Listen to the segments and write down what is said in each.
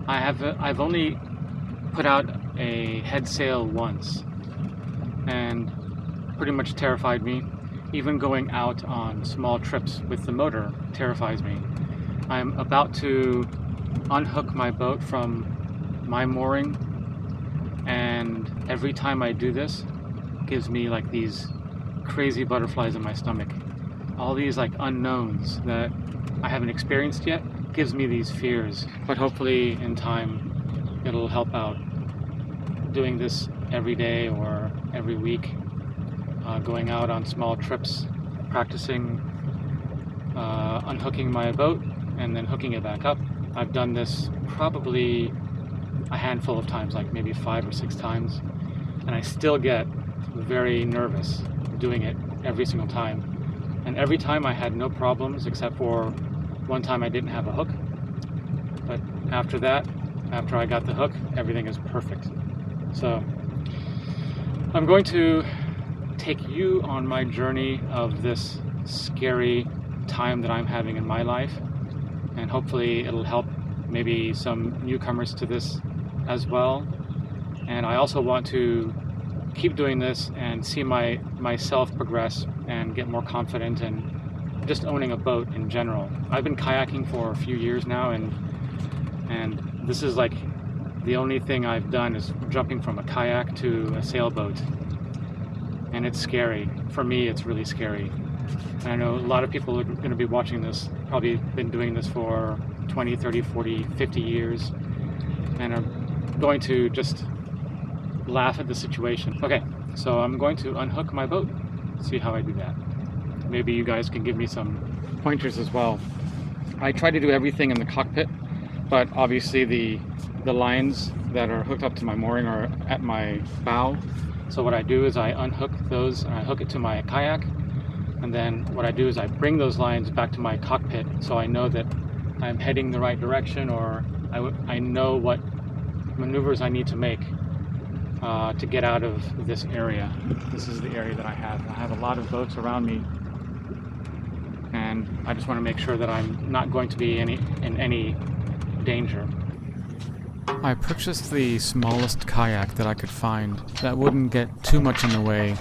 I've only put out a head sail once, and pretty much terrified me. Even going out on small trips with the motor terrifies me. I'm about to unhook my boat from my mooring, and every time I do this, it gives me like these crazy butterflies in my stomach. All these like unknowns that I haven't experienced yet gives me these fears, but hopefully in time it'll help out. Doing this every day or every week, going out on small trips, practicing unhooking my boat and then hooking it back up. I've done this probably a handful of times, like maybe 5 or 6 times, and I still get very nervous doing it every single time. And every time I had no problems, except for one time I didn't have a hook. But after that, after I got the hook, everything is perfect. So I'm going to take you on my journey of this scary time that I'm having in my life, and hopefully it'll help maybe some newcomers to this as well. And I also want to keep doing this and see myself progress and get more confident in just owning a boat in general. I've been kayaking for a few years now, and this is like the only thing I've done is jumping from a kayak to a sailboat, and it's scary. For me, it's really scary. And I know a lot of people are going to be watching this, probably been doing this for 20, 30, 40, 50 years, and are going to just laugh at the situation. Okay, so I'm going to unhook my boat, see how I do that. Maybe you guys can give me some pointers as well. I try to do everything in the cockpit, but obviously the lines that are hooked up to my mooring are at my bow. So what I do is I unhook those and I hook it to my kayak, and then what I do is I bring those lines back to my cockpit so I know that I'm heading the right direction, or I know what maneuvers I need to make to get out of this area. This is the area that I have. I have a lot of boats around me, and I just want to make sure that I'm not going to be in any danger. I purchased the smallest kayak that I could find that wouldn't get too much in the way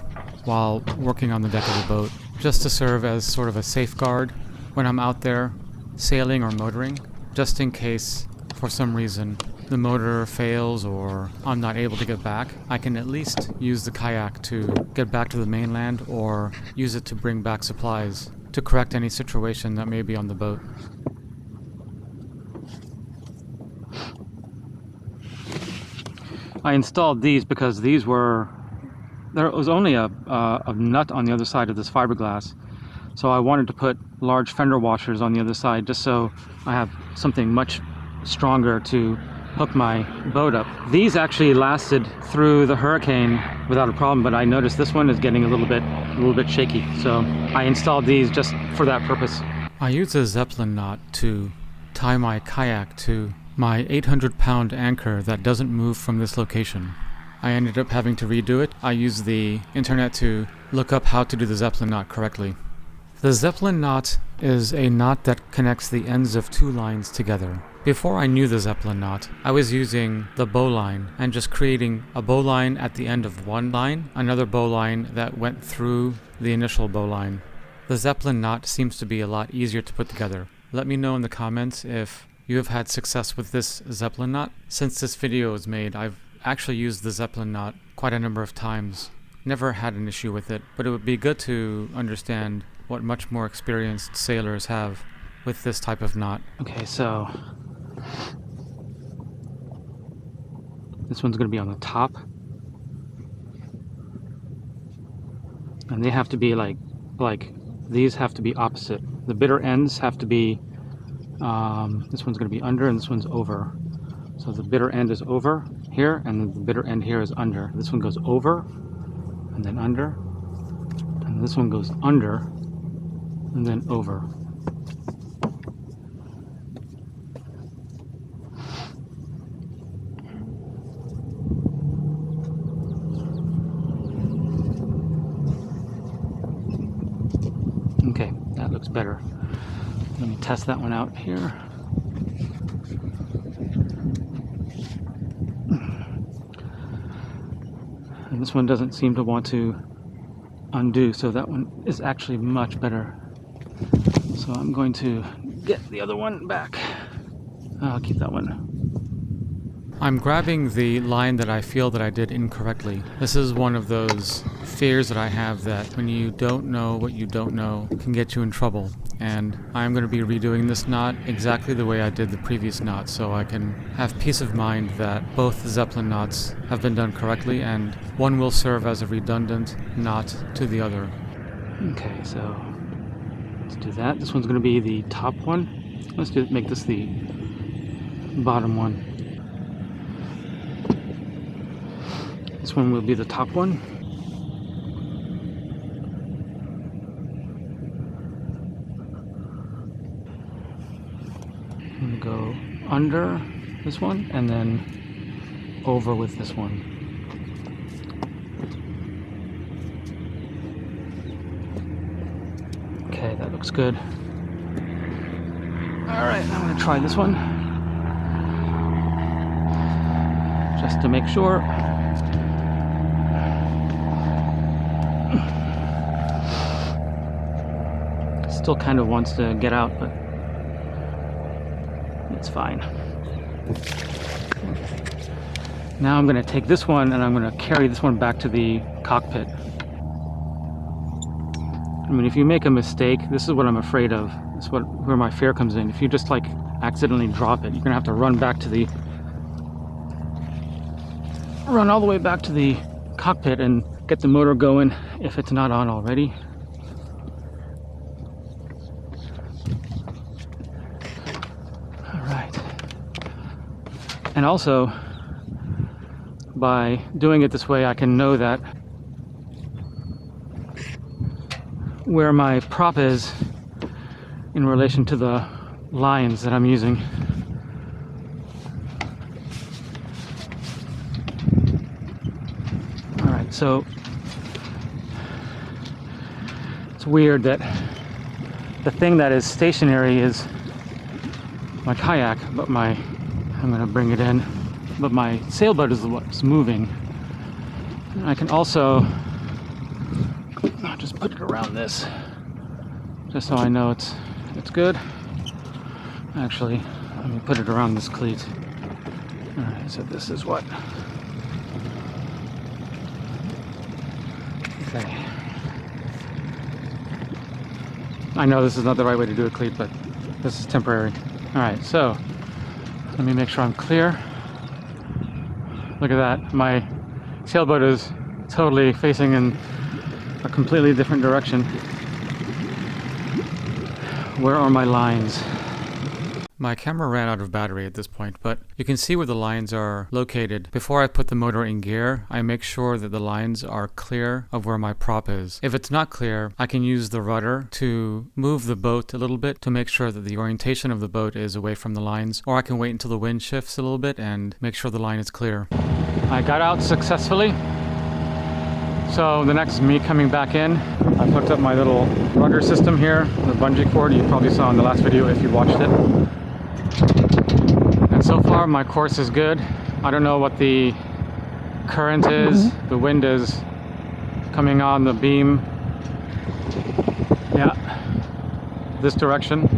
while working on the deck of the boat, just to serve as sort of a safeguard when I'm out there sailing or motoring, just in case for some reason the motor fails or I'm not able to get back. I can at least use the kayak to get back to the mainland, or use it to bring back supplies to correct any situation that may be on the boat. I installed these because there was only a nut on the other side of this fiberglass, so I wanted to put large fender washers on the other side just so I have something much stronger to hook my boat up. These actually lasted through the hurricane without a problem, but I noticed this one is getting a little bit shaky, so I installed these just for that purpose. I use a Zeppelin knot to tie my kayak to my 800-pound anchor that doesn't move from this location. I ended up having to redo it. I used the internet to look up how to do the Zeppelin knot correctly. The Zeppelin knot is a knot that connects the ends of 2 lines together. Before I knew the Zeppelin knot, I was using the bowline and just creating a bowline at the end of one line, another bowline that went through the initial bowline. The Zeppelin knot seems to be a lot easier to put together. Let me know in the comments if you have had success with this Zeppelin knot. Since this video was made, I've actually used the Zeppelin knot quite a number of times. Never had an issue with it, but it would be good to understand what much more experienced sailors have with this type of knot. Okay, so this one's going to be on the top, and they have to be like these have to be opposite. The bitter ends have to be this one's going to be under and this one's over. So the bitter end is over here, and the bitter end here is under. This one goes over and then under, and this one goes under and then over. Okay, that looks better. Let me test that one out here. And this one doesn't seem to want to undo, so that one is actually much better. So I'm going to get the other one back. I'll keep that one. I'm grabbing the line that I feel that I did incorrectly. This is one of those fears that I have, that when you don't know what you don't know can get you in trouble. And I'm going to be redoing this knot exactly the way I did the previous knot, so I can have peace of mind that both the Zeppelin knots have been done correctly and one will serve as a redundant knot to the other. Okay, so let's do that. This one's going to be the top one. Let's make this the bottom one. This one will be the top one. I'm going to go under this one and then over with this one. Okay, that looks good. Alright, I'm going to try this one just to make sure. Still kind of wants to get out, but it's fine. Now I'm going to take this one and I'm going to carry this one back to the cockpit. I mean, if you make a mistake, this is what I'm afraid of. This is where my fear comes in. If you just like accidentally drop it, you're going to have to run all the way back to the cockpit and get the motor going if it's not on already. And also, by doing it this way, I can know that where my prop is in relation to the lines that I'm using. Alright, so it's weird that the thing that is stationary is my kayak, but I'm going to bring it in, but my sailboat is what's moving. And I can also just put it around this, just so I know it's good. Actually, let me put it around this cleat. Alright, so this is what. Okay. I know this is not the right way to do a cleat, but this is temporary. Alright, so let me make sure I'm clear. Look at that. My sailboat is totally facing in a completely different direction. Where are my lines? My camera ran out of battery at this point, but you can see where the lines are located. Before I put the motor in gear, I make sure that the lines are clear of where my prop is. If it's not clear, I can use the rudder to move the boat a little bit to make sure that the orientation of the boat is away from the lines, or I can wait until the wind shifts a little bit and make sure the line is clear. I got out successfully. So the next is me coming back in. I've hooked up my little rudder system here, the bungee cord you probably saw in the last video if you watched it. And so far my course is good. I don't know what the current is. The wind is coming on the beam. Yeah, this direction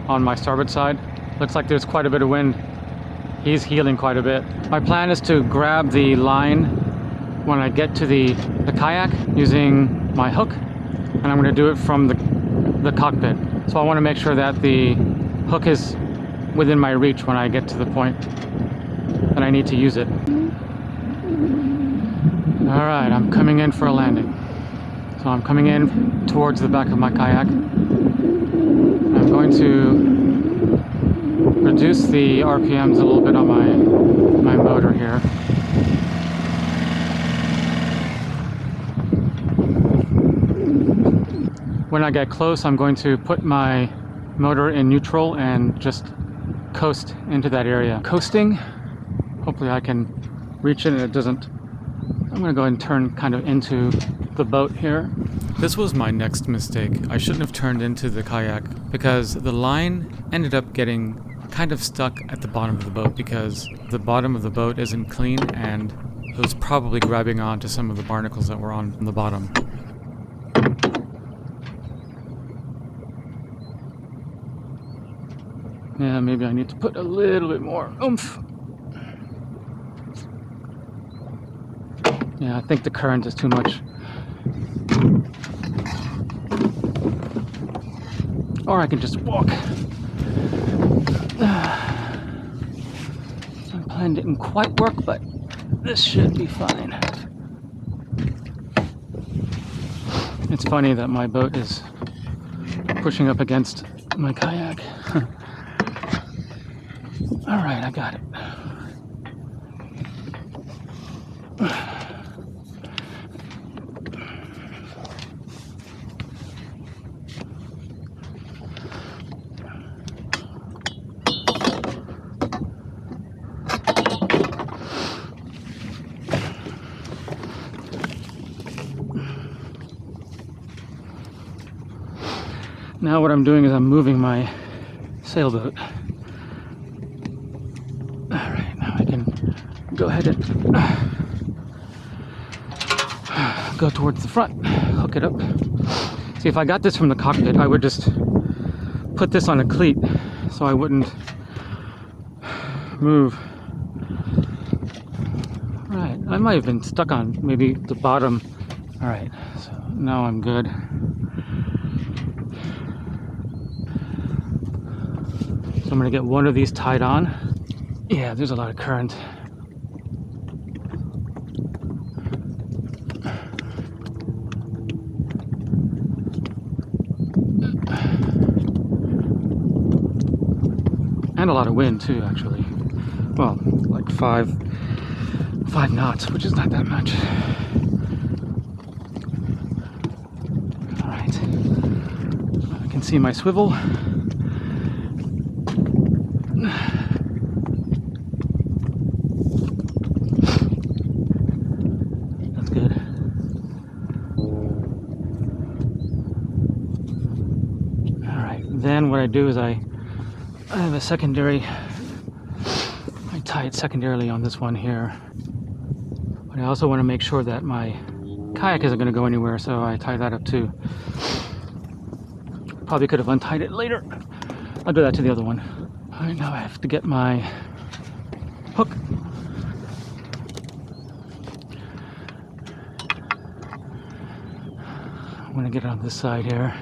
on my starboard side. Looks like there's quite a bit of wind. He's heeling quite a bit. My plan is to grab the line when I get to the kayak using my hook, and I'm going to do it from the cockpit. So I want to make sure that the hook is within my reach when I get to the point that I need to use it. Alright, I'm coming in for a landing. So I'm coming in towards the back of my kayak. I'm going to reduce the RPMs a little bit on my motor here. When I get close, I'm going to put my motor in neutral and just coast into that area. Coasting, hopefully I can reach it and it doesn't. I'm going to go ahead and turn kind of into the boat here. This was my next mistake. I shouldn't have turned into the kayak because the line ended up getting kind of stuck at the bottom of the boat because the bottom of the boat isn't clean and It was probably grabbing on to some of the barnacles that were on the bottom. Yeah, maybe I need to put a little bit more oomph. Yeah, I think the current is too much. Or I can just walk. My plan didn't quite work, but this should be fine. It's funny that my boat is pushing up against my kayak. All right, I got it. Now what I'm doing is I'm moving my sailboat. Alright, now I can go ahead and go towards the front, hook it up. See, if I got this from the cockpit, I would just put this on a cleat so I wouldn't move. Right, I might have been stuck on maybe the bottom. Alright, so now I'm good. So I'm going to get one of these tied on. Yeah, there's a lot of current. And a lot of wind too, actually. Well, like five knots, which is not that much. All right. I can see my swivel. That's good. All right. Then what I do is I have a secondary. I tie it secondarily on this one here. But I also want to make sure that my kayak isn't going to go anywhere, so I tie that up too. Probably could have untied it later. I'll do that to the other one. All right, now I have to get my hook. I'm going to get it on this side here.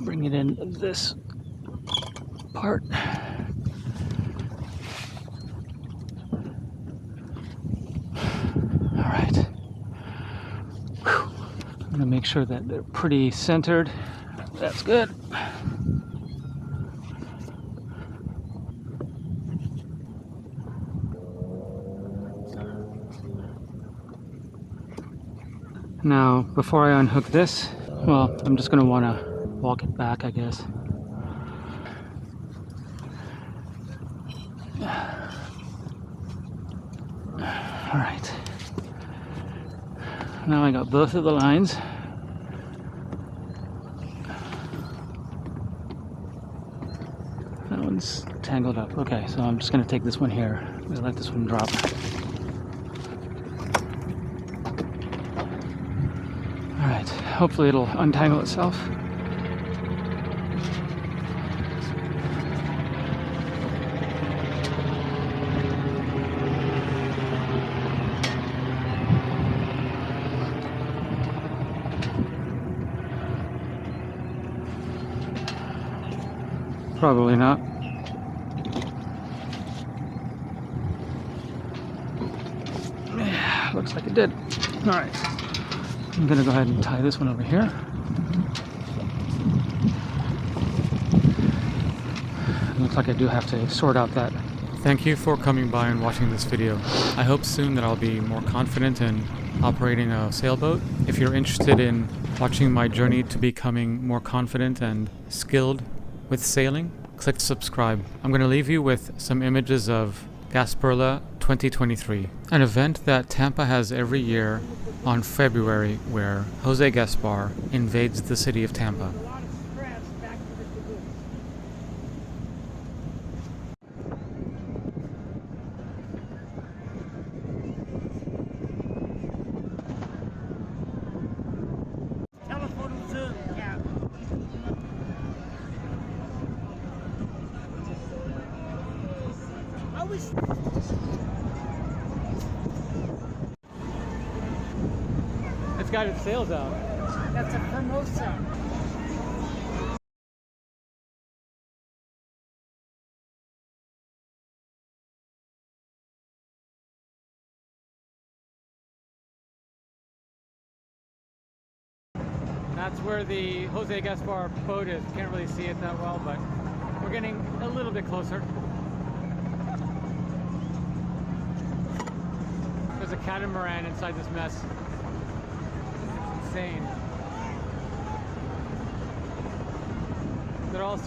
Bring it in this part. All right. Whew. I'm going to make sure that they're pretty centered. That's good. Now, before I unhook this, well, I'm just going to want to walk it back, I guess. All right. Now I got both of the lines. That one's tangled up. Okay, so I'm just going to take this one here. I'm going to let this one drop. All right. Hopefully it'll untangle itself. Probably not. Yeah, looks like it did. All right. I'm gonna go ahead and tie this one over here. Looks like I do have to sort out that. Thank you for coming by and watching this video. I hope soon that I'll be more confident in operating a sailboat. If you're interested in watching my journey to becoming more confident and skilled with sailing, click subscribe. I'm going to leave you with some images of Gasperla 2023, an event that Tampa has every year on February where Jose Gaspar invades the city of Tampa. It's got its sails out. That's a Formosa. That's where the Jose Gaspar boat is. Can't really see it that well, but we're getting a little bit closer. There's a catamaran inside this mess. Insane. They're all...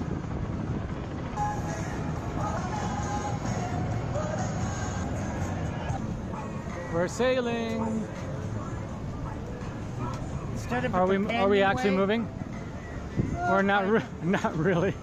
We're sailing. Are we actually moving? Or not? Not really.